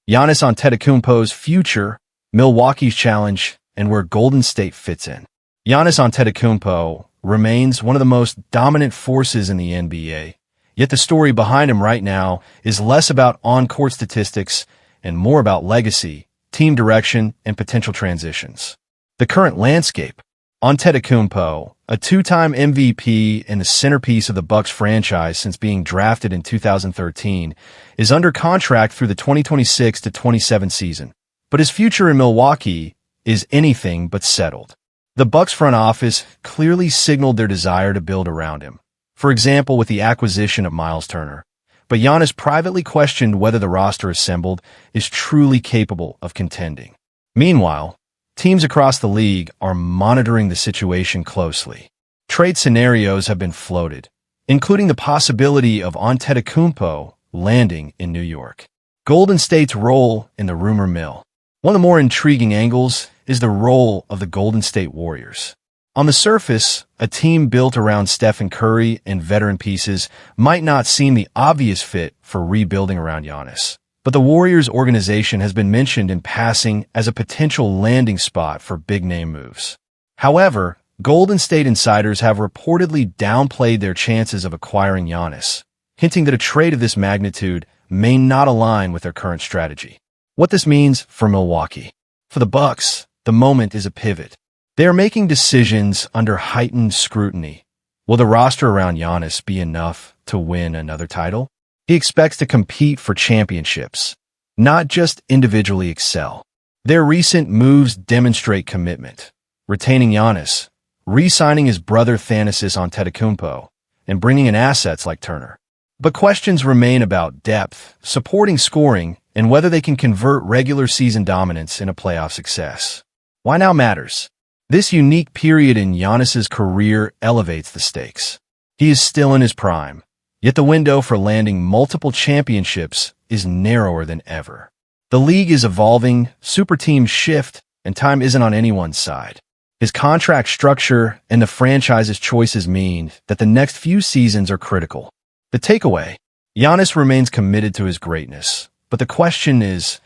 Giannis Antetokounmpo's future, Milwaukee's challenge, and where Golden State fits in. Giannis Antetokounmpo remains one of the most dominant forces in the NBA, yet the story behind him right now is less about on-court statistics and more about legacy, team direction, and potential transitions. The current landscape. Antetokounmpo, a two-time MVP and the centerpiece of the Bucks franchise since being drafted in 2013, is under contract through the 2026-27 season. But his future in Milwaukee is anything but settled. The Bucks front office clearly signaled their desire to build around him, for example with the acquisition of Miles Turner. But Giannis privately questioned whether the roster assembled is truly capable of contending. Meanwhile, teams across the league are monitoring the situation closely. Trade scenarios have been floated, including the possibility of Antetokounmpo landing in New York. Golden State's role in the rumor mill. One of the more intriguing angles is the role of the Golden State Warriors. On the surface, a team built around Stephen Curry and veteran pieces might not seem the obvious fit for rebuilding around Giannis. But the Warriors organization has been mentioned in passing as a potential landing spot for big-name moves. However, Golden State insiders have reportedly downplayed their chances of acquiring Giannis, hinting that a trade of this magnitude may not align with their current strategy. What this means for Milwaukee. For the Bucks, the moment is a pivot. They are making decisions under heightened scrutiny. Will the roster around Giannis be enough to win another title? He expects to compete for championships, not just individually excel. Their recent moves demonstrate commitment, retaining Giannis, re-signing his brother Giannis Antetokounmpo, and bringing in assets like Turner. But questions remain about depth, supporting scoring, and whether they can convert regular season dominance into playoff success. Why now matters. This unique period in Giannis's career elevates the stakes. He is still in his prime. Yet the window for landing multiple championships is narrower than ever. The league is evolving, super teams shift, and time isn't on anyone's side. His contract structure and the franchise's choices mean that the next few seasons are critical. The takeaway: Giannis remains committed to his greatness, but the question is,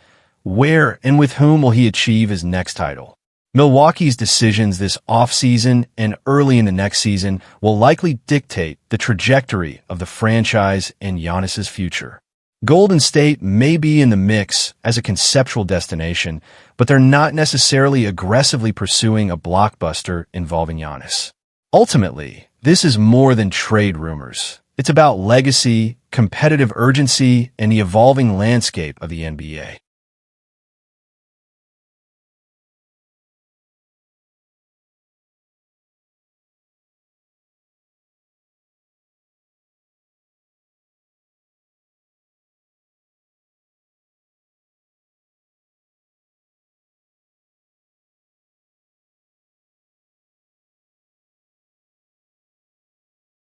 where and with whom will he achieve his next title? Milwaukee's decisions this offseason and early in the next season will likely dictate the trajectory of the franchise and Giannis's future. Golden State may be in the mix as a conceptual destination, but they're not necessarily aggressively pursuing a blockbuster involving Giannis. Ultimately, this is more than trade rumors. It's about legacy, competitive urgency, and the evolving landscape of the NBA.